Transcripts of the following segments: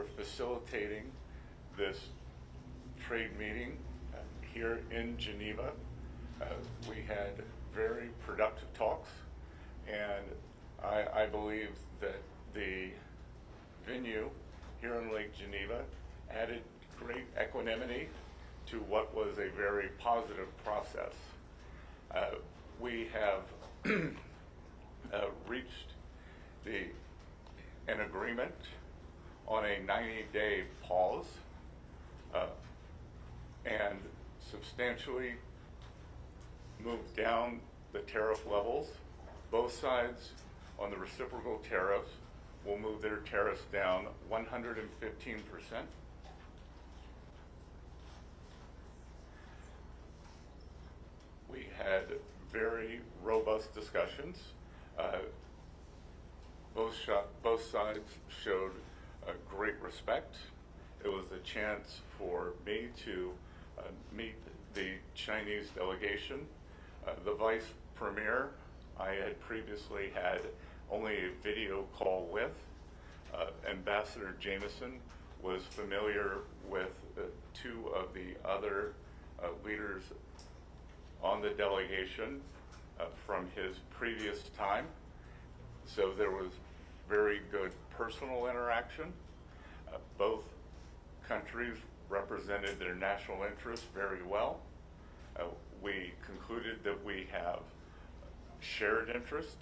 for facilitating this trade meeting here in Geneva. We had very productive talks, and I believe that the venue here in Lake Geneva added great equanimity to what was a very positive process. We have reached an agreement on a 90-day pause and substantially moved down the tariff levels. Both sides on the reciprocal tariffs will move their tariffs down 115%. We had very robust discussions. Both sides showed great respect. It was a chance for me to meet the Chinese delegation. The Vice Premier I had previously had only a video call with. Ambassador Jameson was familiar with two of the other leaders on the delegation from his previous time. So there was very good personal interaction. Both countries represented their national interests very well. We concluded that we have shared interest,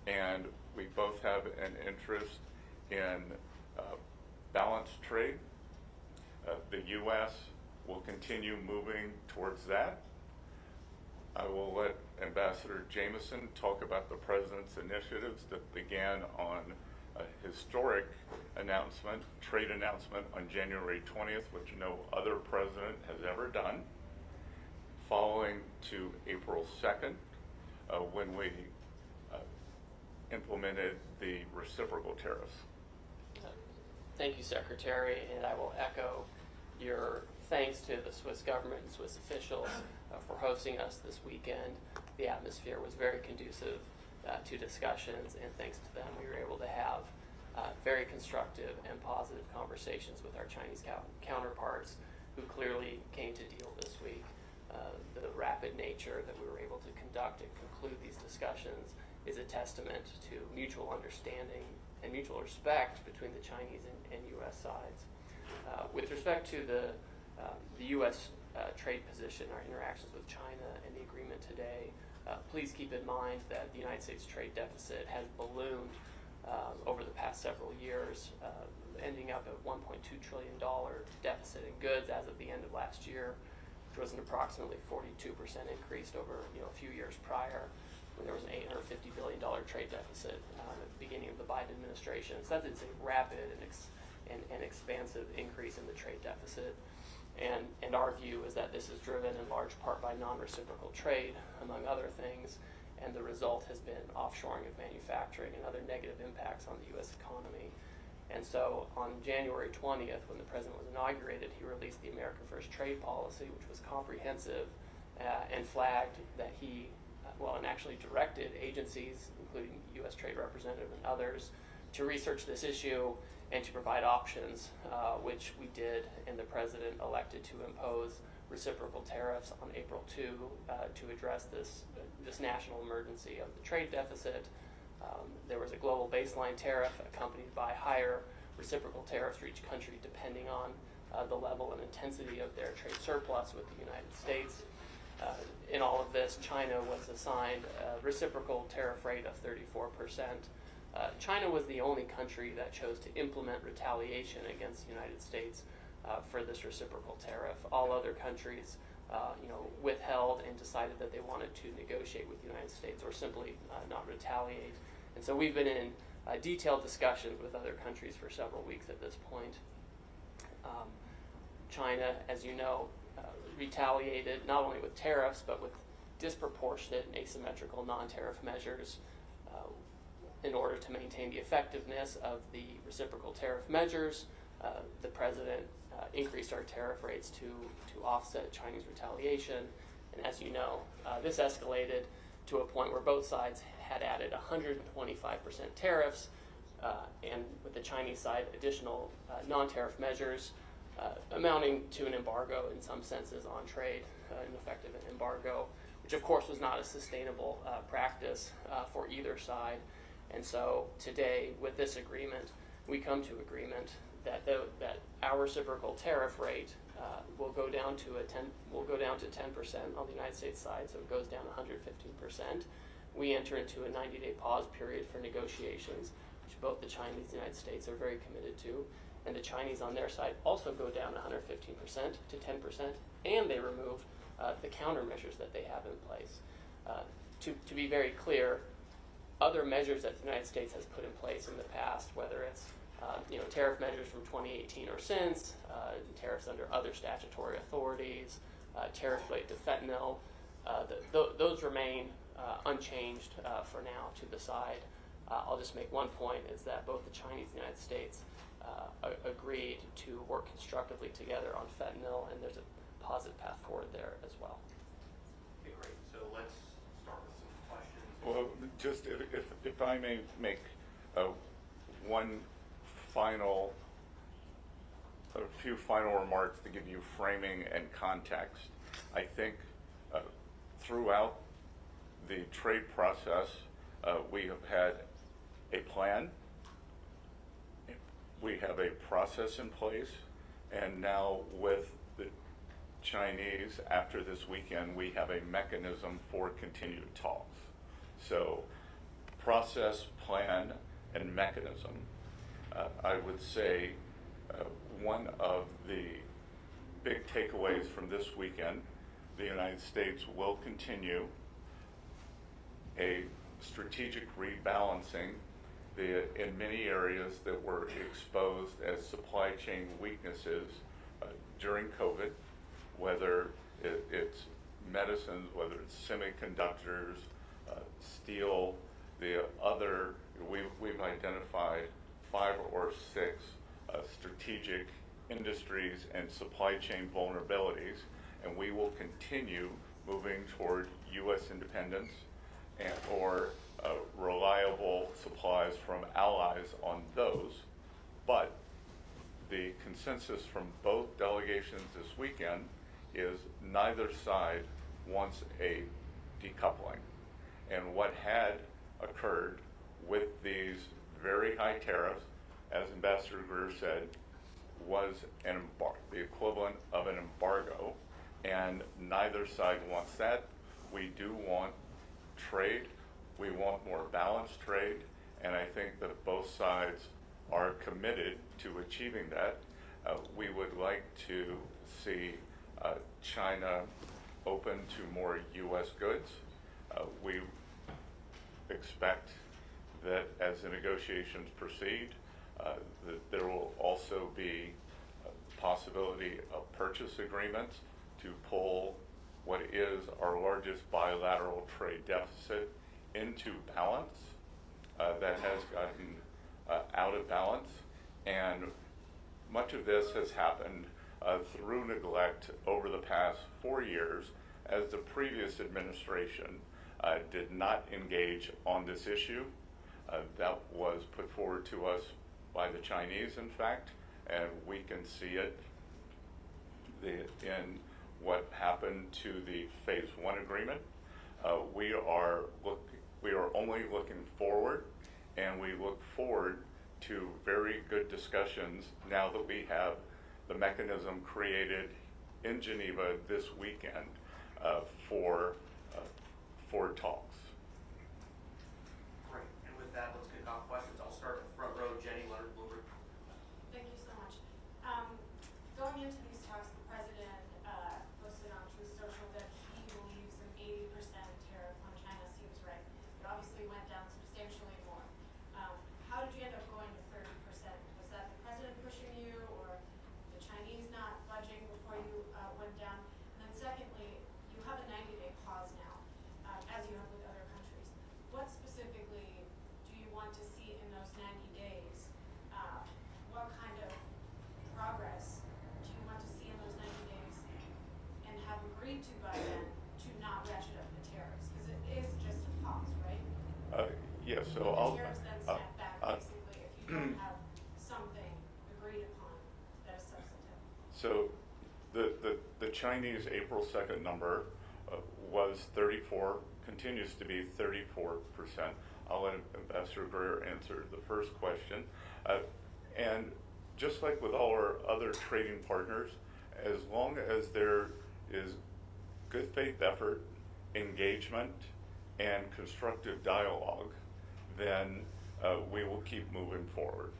and we both have an interest in balanced trade. The U.S. will continue moving towards that. I will let Ambassador Jameson talk about the President's initiatives that began on a historic announcement, trade announcement on January 20th, which no other president has ever done, following to April 2nd, when we implemented the reciprocal tariffs. Thank you, Secretary, and I will echo your thanks to the Swiss government and Swiss officials for hosting us this weekend. The atmosphere was very conducive to discussions, and thanks to them we were able to have very constructive and positive conversations with our Chinese counterparts, who clearly came to deal this week. The rapid nature that we were able to conduct and conclude these discussions is a testament to mutual understanding and mutual respect between the Chinese and U.S. sides. With respect to the U.S. Trade position, our interactions with China, and the agreement today, please keep in mind that the United States trade deficit has ballooned over the past several years, ending up at $1.2 trillion deficit in goods as of the end of last year, which was an approximately 42% increase over a few years prior, when there was an $850 billion trade deficit at the beginning of the Biden administration. So that is a rapid and expansive increase in the trade deficit. And our view is that this is driven in large part by non-reciprocal trade, among other things, and the result has been offshoring of manufacturing and other negative impacts on the U.S. economy. And so on January 20th, when the President was inaugurated, he released the America First Trade Policy, which was comprehensive and flagged that and actually directed agencies, including U.S. Trade Representative and others, to research this issue and to provide options, which we did, and the President elected to impose reciprocal tariffs on April 2 to address this national emergency of the trade deficit. There was a global baseline tariff accompanied by higher reciprocal tariffs for each country depending on the level and intensity of their trade surplus with the United States. In all of this, China was assigned a reciprocal tariff rate of 34%. China was the only country that chose to implement retaliation against the United States for this reciprocal tariff. All other countries withheld and decided that they wanted to negotiate with the United States or simply not retaliate. And so we've been in detailed discussions with other countries for several weeks at this point. China, as you know, retaliated not only with tariffs but with disproportionate and asymmetrical non-tariff measures in order to maintain the effectiveness of the reciprocal tariff measures. The President increased our tariff rates to offset Chinese retaliation. And as you know, this escalated to a point where both sides had added 125% tariffs and with the Chinese side, additional non-tariff measures amounting to an embargo in some senses on trade, an effective embargo, which of course was not a sustainable practice for either side. And so today, with this agreement, we come to agreement that that our reciprocal tariff rate will go down to 10% on the United States side, so it goes down 115%. We enter into a 90-day pause period for negotiations, which both the Chinese and the United States are very committed to, and the Chinese on their side also go down 115% to 10%, and they remove the countermeasures that they have in place. To be very clear, other measures that the United States has put in place in the past, whether it's tariff measures from 2018 or since, tariffs under other statutory authorities, tariffs related to fentanyl, those remain unchanged for now to the side. I'll just make one point, is that both the Chinese and the United States agreed to work constructively together on fentanyl, and there's a positive path forward there as well. Okay, great. So let's start with some questions. Well, just if I may make a few final remarks to give you framing and context. I think throughout the trade process, we have had a plan, we have a process in place, and now with the Chinese, after this weekend, we have a mechanism for continued talks. So, process, plan, and mechanism. I would say one of the big takeaways from this weekend, the United States will continue a strategic rebalancing in many areas that were exposed as supply chain weaknesses during COVID, whether it's medicines, whether it's semiconductors, steel, we've identified 5 or 6 strategic industries and supply chain vulnerabilities, and we will continue moving toward U.S. independence or reliable supplies from allies on those. But the consensus from both delegations this weekend is neither side wants a decoupling. And what had occurred with these very high tariffs, as Ambassador Greer said, was the equivalent of an embargo, and neither side wants that. We do want trade. We want more balanced trade, and I think that both sides are committed to achieving that. We would like to see China open to more U.S. goods. We expect that as the negotiations proceed, that there will also be a possibility of purchase agreements to pull what is our largest bilateral trade deficit into balance. That has gotten out of balance, and much of this has happened through neglect over the past 4 years, as the previous administration did not engage on this issue. That was put forward to us by the Chinese, in fact, and we can see it in what happened to the Phase 1 agreement. We are only looking forward, and we look forward to very good discussions now that we have the mechanism created in Geneva this weekend for talks. Great. And with that, let's kick off questions. I'll start in the front row. Jenny, Leonard Bloomberg. Thank you so much. Going into these talks, the president posted on Truth Social that he believes an 80% tariff on China seems right. It obviously went down substantially more. How did you end up going to 30%? Was that the president pushing you, or the Chinese not budging before you went down? And then secondly, you have a 90-day pause now, as you have with other countries. What specifically do you want to see in those 90 days? What kind of progress do you want to see in those 90 days and have agreed to by then to not ratchet up the tariffs? Because it is just a pause, right? Yeah, so The I'll tariffs then snap back, basically, if you So the Chinese April 2nd number was 34, continues to be 34%. I'll let Ambassador Greer answer the first question. And just like with all our other trading partners, as long as there is good faith effort, engagement, and constructive dialogue, then we will keep moving forward.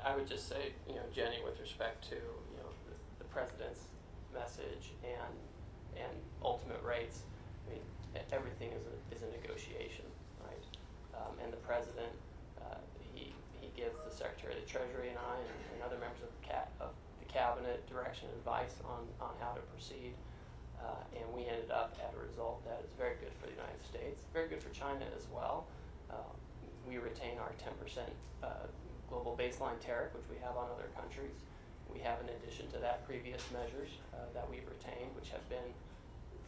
I would just say, Jenny, with respect to, the president's message and ultimate rates, I mean, everything is a negotiation, right? And the president, he gives the Secretary of the Treasury and I and other members of the cabinet direction and advice on how to proceed. And we ended up at a result that is very good for the United States, very good for China as well. We retain our 10% global baseline tariff, which we have on other countries. We have, in addition to that, previous measures that we've retained, which have been,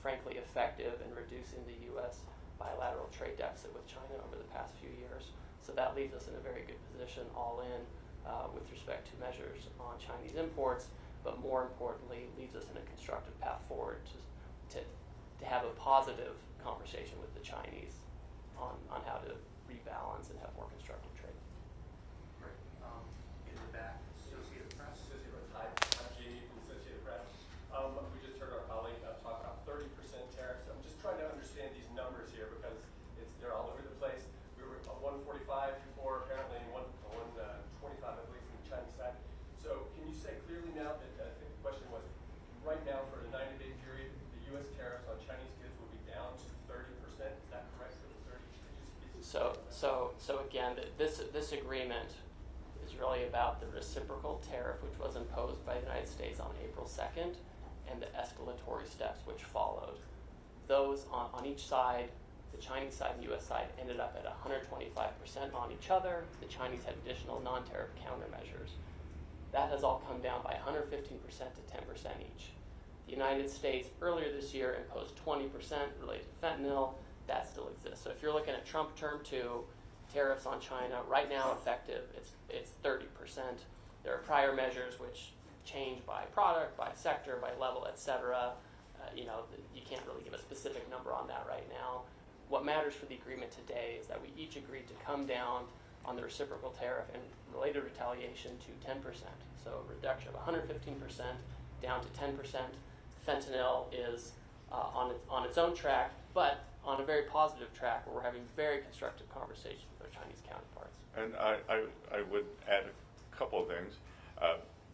frankly, effective in reducing the U.S. bilateral trade deficit with China over the past few years. So that leaves us in a very good position all in with respect to measures on Chinese imports, but more importantly, leaves us in a constructive path forward to have a positive conversation with the Chinese on how to rebalance and have more constructive trade. Great. In the back, Associated Press. Hi, I'm Jamie from Associated Press. We just heard our colleague talk about 30% tariffs. I'm just trying to understand these numbers here because they're all over the place. We were at 145 before, apparently 125, I believe, from the Chinese side. So can you say clearly now that, I think the question was, right now for the 90-day period, the U.S. tariffs on Chinese goods will be down to 30%? Is that correct? So again, this agreement is really about the reciprocal tariff, which was imposed by the United States on April 2nd, and the escalatory steps which followed. Those on each side, the Chinese side and the U.S. side, ended up at 125% on each other. The Chinese had additional non-tariff countermeasures. That has all come down by 115% to 10% each. The United States earlier this year imposed 20% related to fentanyl. That still exists. So if you're looking at Trump Term 2, tariffs on China, right now effective, it's 30%. There are prior measures which change by product, by sector, by level, et cetera. You can't really give a specific number on that right now. What matters for the agreement today is that we each agreed to come down on the reciprocal tariff and related retaliation to 10%. So a reduction of 115% down to 10%. Fentanyl is on its own track, but on a very positive track where we're having very constructive conversations with our Chinese counterparts. And I would add a couple of things.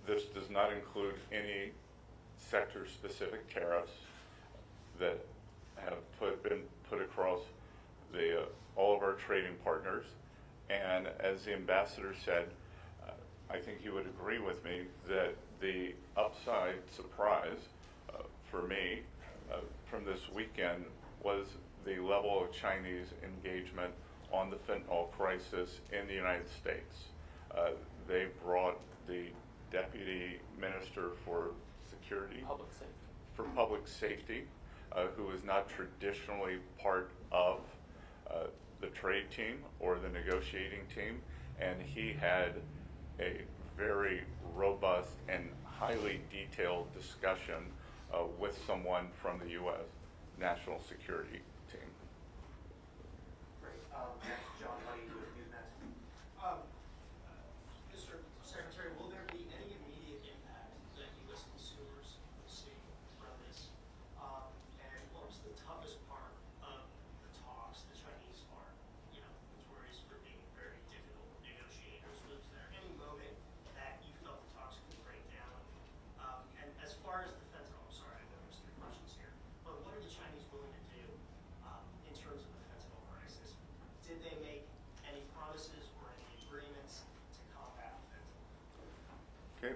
This does not include any sector-specific tariffs that have been put across all of our trading partners. And as the ambassador said, I think he would agree with me that the upside surprise for me from this weekend was the level of Chinese engagement on the fentanyl crisis in the United States. They brought the Deputy Minister for Public Safety, who is not traditionally part of the trade team or the negotiating team, and he had a very robust and highly detailed discussion with someone from the U.S. National Security Team. Great. Next, John Buddy with Newsnet. Mr. Secretary, will there be any immediate impact that U.S. consumers will see from this? And what was the toughest part of the talks? The Chinese are, notorious for being very difficult negotiators. Was there any moment that you felt the talks could break down? And as far as the fentanyl, I'm sorry, I know there's 3 questions here, but what are the Chinese willing to do in terms of the fentanyl crisis? Did they make any promises or any agreements to combat fentanyl? Okay.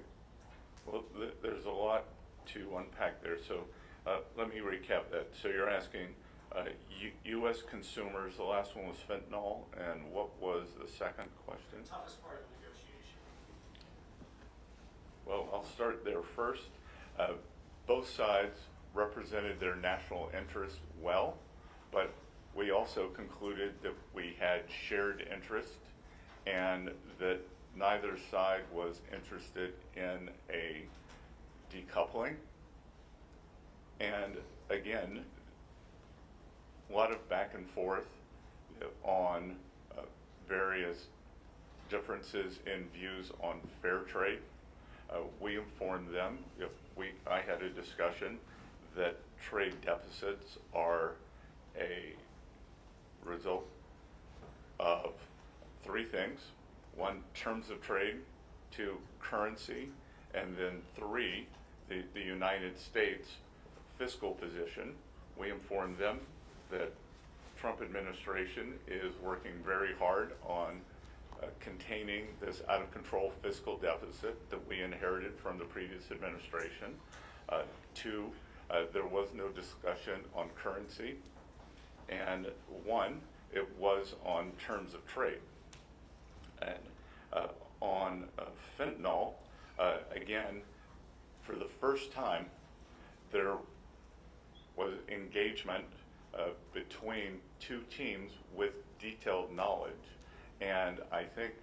Well, there's a lot to unpack there. So let me recap that. So you're asking U.S. consumers, the last one was fentanyl, and what was the second question? The toughest part of the negotiation. Well, I'll start there first. Both sides represented their national interests well, but we also concluded that we had shared interest and that neither side was interested in a decoupling. And again, a lot of back and forth on various differences in views on fair trade. We informed them, I had a discussion that trade deficits are a result of three things. One, terms of trade. Two, currency. And then three, the United States fiscal position. We informed them that Trump administration is working very hard on containing this out of control fiscal deficit that we inherited from the previous administration. Two, there was no discussion on currency. And one, it was on terms of trade. And on fentanyl, again, for the first time, there was engagement between two teams with detailed knowledge. And I think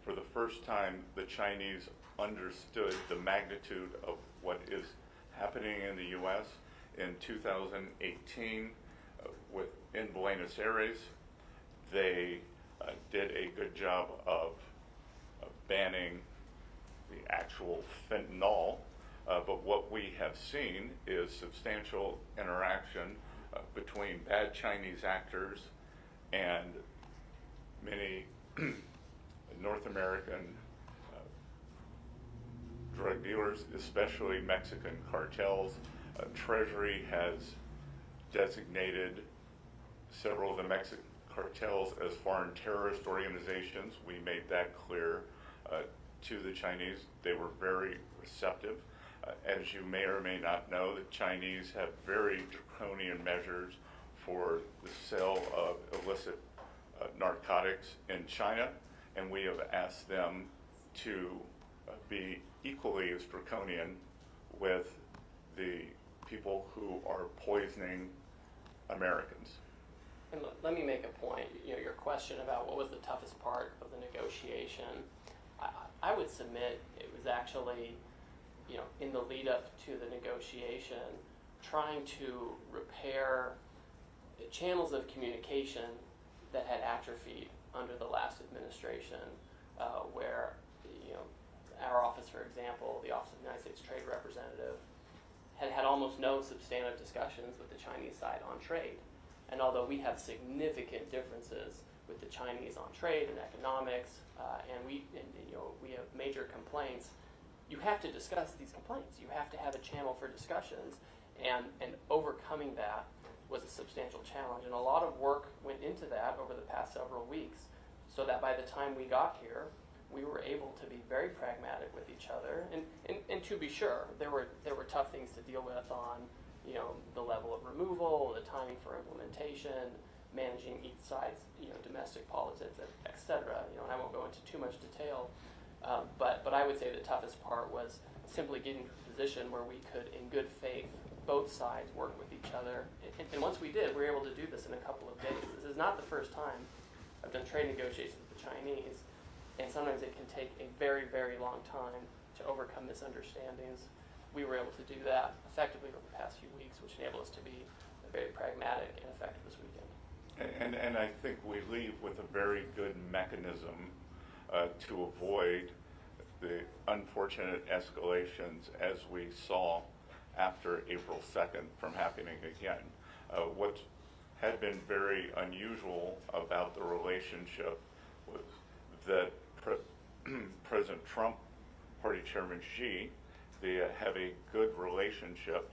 for the first time, the Chinese understood the magnitude of what is happening in the U.S. in 2018 in Buenos Aires. They did a good job of banning the actual fentanyl, but what we have seen is substantial interaction between bad Chinese actors and many North American drug dealers, especially Mexican cartels. Treasury has designated several of the Mexican cartels as foreign terrorist organizations. We made that clear to the Chinese. They were very receptive. As you may or may not know, the Chinese have very draconian measures for the sale of illicit narcotics in China, and we have asked them to be equally as draconian with the people who are poisoning Americans. And let me make a point. Your question about what was the toughest part of the negotiation, I would submit it was actually, in the lead up to the negotiation, trying to repair the channels of communication that had atrophied under the last administration, where, our office, for example, the Office of the United States Trade Representative, had almost no substantive discussions with the Chinese side on trade. And although we have significant differences with the Chinese on trade and economics, and we have major complaints, you have to discuss these complaints. You have to have a channel for discussions, and overcoming that was a substantial challenge. And a lot of work went into that over the past several weeks, so that by the time we got here, we were able to be very pragmatic with each other. And to be sure, there were tough things to deal with on the level of removal, the timing for implementation, managing each side's domestic politics, etc. And I won't go into too much detail, but I would say the toughest part was simply getting to a position where we could, in good faith, both sides work with each other. And once we did, we were able to do this in a couple of days. This is not the first time I've done trade negotiations with the Chinese, and sometimes it can take a very, very long time to overcome misunderstandings. We were able to do that effectively over the past few weeks, which enabled us to be very pragmatic and effective this weekend. And I think we leave with a very good mechanism to avoid the unfortunate escalations as we saw after April 2nd from happening again. What had been very unusual about the relationship was that President Trump, Party Chairman Xi, they have a good relationship,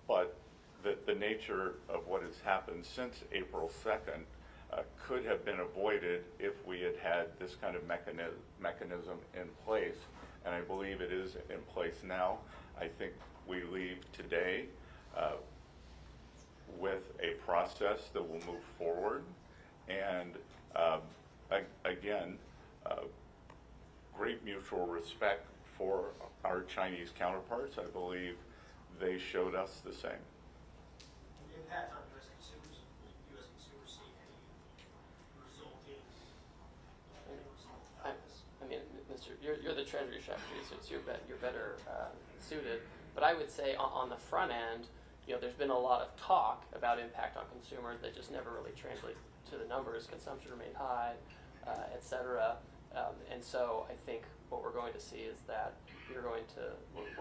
but the nature of what has happened since April 2nd could have been avoided if we had had this kind of mechanism in place, and I believe it is in place now. I think we leave today with a process that will move forward, and again, great mutual respect for our Chinese counterparts. I believe they showed us the same. The impact on U.S. consumers, will U.S. consumers see any resulting result out of this? I mean, Mr. You're the Treasury Secretary, so you're better suited. But I would say on the front end, there's been a lot of talk about impact on consumers that just never really translate to the numbers. Consumption remained high, et cetera. And so I think what we're going to see is that we're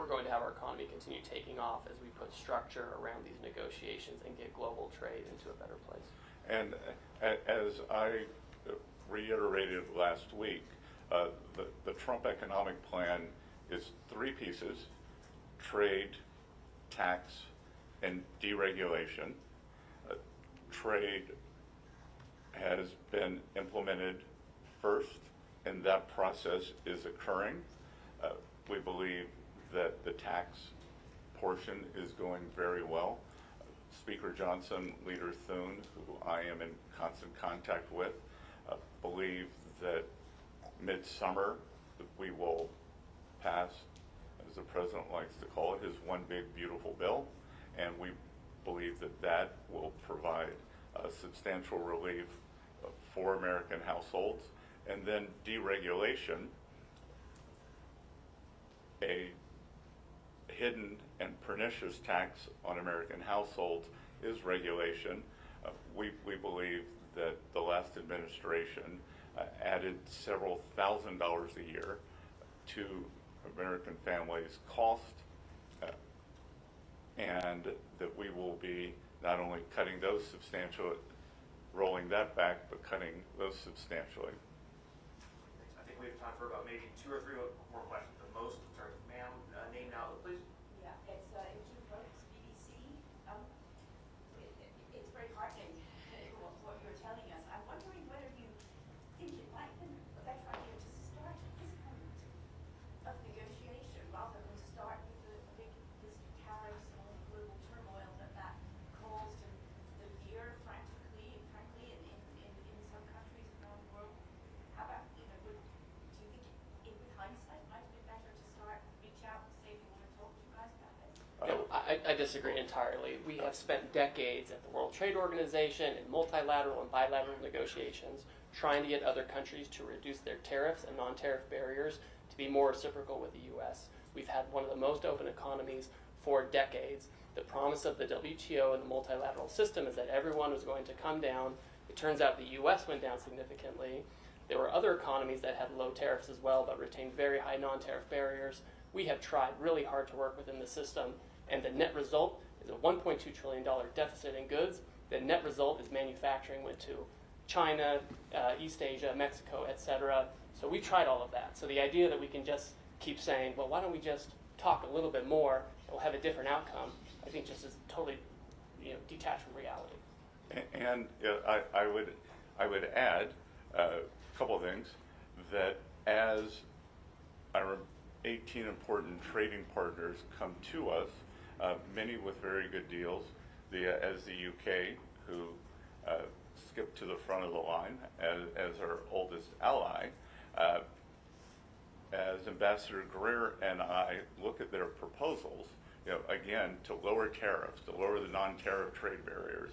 going to have our economy continue taking off as we put structure around these negotiations and get global trade into a better place. And as I reiterated last week, the Trump economic plan is 3 pieces: trade, tax, and deregulation. Trade has been implemented first, and that process is occurring. We believe that the tax portion is going very well. Speaker Johnson, Leader Thune, who I am in constant contact with, believe that midsummer we will pass, as the president likes to call it, his one big beautiful bill, and we believe that that will provide substantial relief for American households. And then deregulation, a hidden and pernicious tax on American households, is regulation. We believe that the last administration added several $1,000s a year to American families' cost, and that we will be not only cutting those rolling that back, but cutting those substantially. I think we have time for about maybe 2 or 3 more questions at most. Sorry, ma'am, name and outlet, please. Yeah, it's Jim Brooks, BBC. It's very heartening what you're telling us. I'm wondering whether you think it might be a better idea to start this kind of negotiation rather than start with this tariffs and all the global turmoil that caused the fear, frankly, in some countries around the world. How about, do you think with hindsight might be better to reach out and say we want to talk to you guys about this? I disagree entirely. We have spent decades at the World Trade Organization in multilateral and bilateral negotiations trying to get other countries to reduce their tariffs and non-tariff barriers to be more reciprocal with the U.S. We've had one of the most open economies for decades. The promise of the WTO and the multilateral system is that everyone was going to come down. It turns out the U.S. went down significantly. There were other economies that had low tariffs as well, but retained very high non-tariff barriers. We have tried really hard to work within the system, and the net result is a $1.2 trillion deficit in goods. The net result is manufacturing went to China, East Asia, Mexico, etc. So we tried all of that. So the idea that we can just keep saying, well, why don't we just talk a little bit more and we'll have a different outcome, I think just is totally detached from reality. And I would add a couple of things, that as our 18 important trading partners come to us, many with very good deals, as the UK, who skipped to the front of the line as our oldest ally, as Ambassador Greer and I look at their proposals, again, to lower tariffs, to lower the non-tariff trade barriers.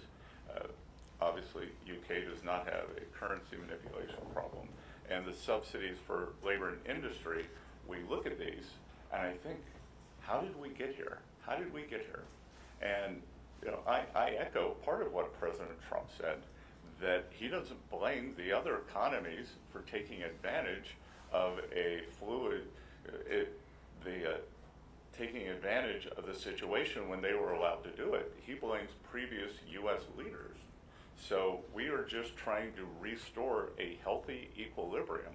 Obviously, UK does not have a currency manipulation problem. And the subsidies for labor and industry, we look at these, and I think, how did we get here? How did we get here? And I echo part of what President Trump said, that he doesn't blame the other economies for taking advantage of a fluid, taking advantage of the situation when they were allowed to do it. He blames previous U.S. leaders. So we are just trying to restore a healthy equilibrium.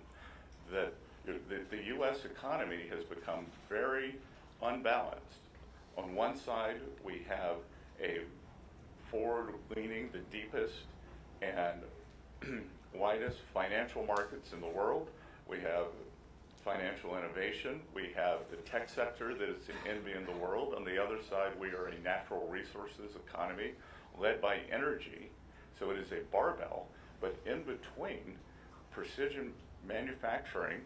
That the U.S. economy has become very unbalanced. On one side, we have a forward-leaning, the deepest and widest financial markets in the world. We have financial innovation. We have the tech sector that is the envy in the world. On the other side, we are a natural resources economy led by energy. So it is a barbell, but in between, precision manufacturing,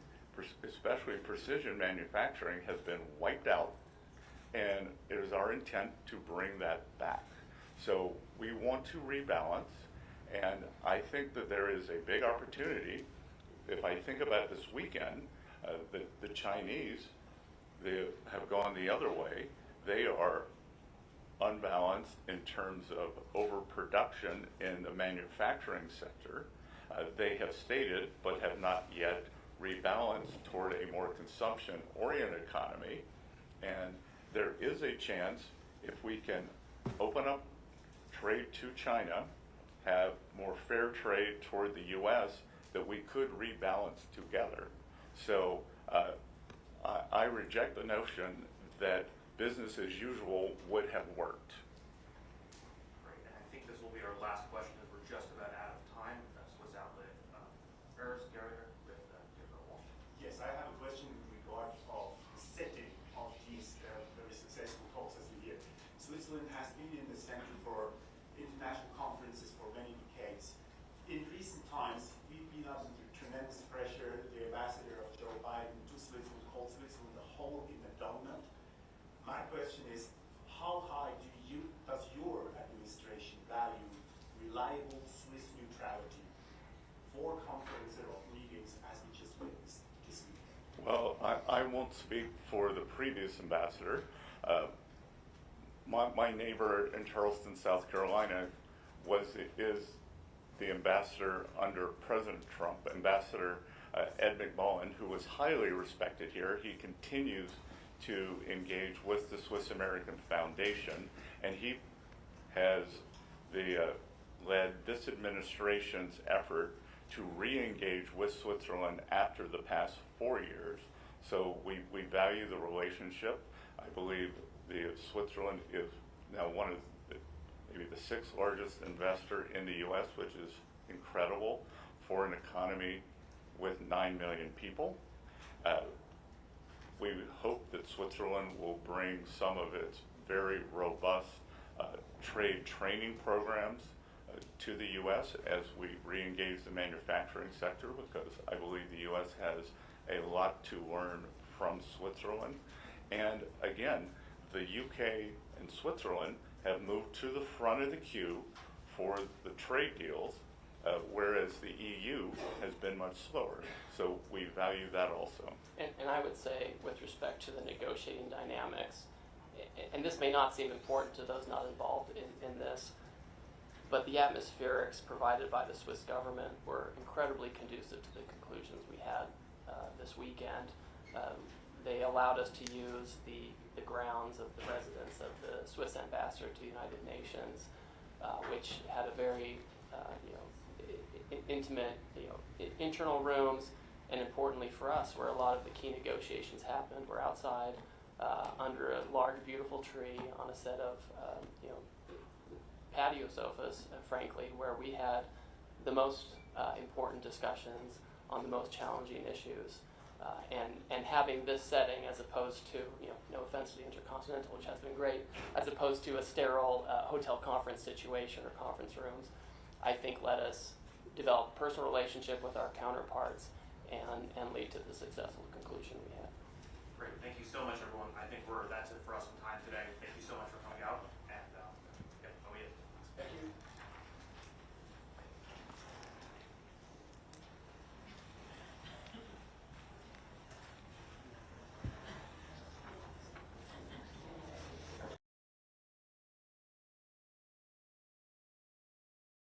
especially precision manufacturing, has been wiped out, and it is our intent to bring that back. So we want to rebalance, and I think that there is a big opportunity. If I think about this weekend, The Chinese, they have gone the other way. They are unbalanced in terms of overproduction in the manufacturing sector. They have stated, but have not yet rebalanced toward a more consumption-oriented economy. And there is a chance, if we can open up trade to China, have more fair trade toward the U.S., that we could rebalance together. So I reject the notion that business as usual would have worked. Great, and I think this will be our last question, as we're just about out of time. Swiss Outlet, Ernst Gerringer with Gilbert Walsh. Yes, I have a question in regard of the setting of these very successful talks as we hear. Switzerland has been in the center for international conferences for many decades. In recent times, we've been under tremendous pressure. The ambassador of Joe Biden to Switzerland called Switzerland the hole in the donut. My question is, how high does your administration value reliable Swiss neutrality for conferences or meetings as we just witnessed this week? Well, I won't speak for the previous ambassador. My neighbor in Charleston, South Carolina, is the ambassador under President Trump, Ambassador Ed McMullen, who was highly respected here. He continues to engage with the Swiss American Foundation, and he has led this administration's effort to re-engage with Switzerland after the past 4 years. So we value the relationship. I believe Switzerland is now one of maybe the sixth largest investor in the U.S., which is incredible for an economy with 9 million people. We hope that Switzerland will bring some of its very robust trade training programs to the U.S. as we re-engage the manufacturing sector, because I believe the U.S. has a lot to learn from Switzerland. And again, the UK and Switzerland have moved to the front of the queue for the trade deals, whereas the EU has been much slower. So we value that also. And I would say, with respect to the negotiating dynamics, and this may not seem important to those not involved in this, but the atmospherics provided by the Swiss government were incredibly conducive to the conclusions we had this weekend. They allowed us to use the grounds of the residence of the Swiss ambassador to the United Nations, which had a very intimate internal rooms, and importantly for us, where a lot of the key negotiations happened, we're outside under a large, beautiful tree on a set of patio sofas, frankly, where we had the most important discussions on the most challenging issues. And having this setting, as opposed to, no offense to the Intercontinental, which has been great, as opposed to a sterile hotel conference situation or conference rooms, I think let us develop a personal relationship with our counterparts and lead to the successful conclusion we had. Great, thank you so much, everyone. I think that's it for us on time today. Thank you so much for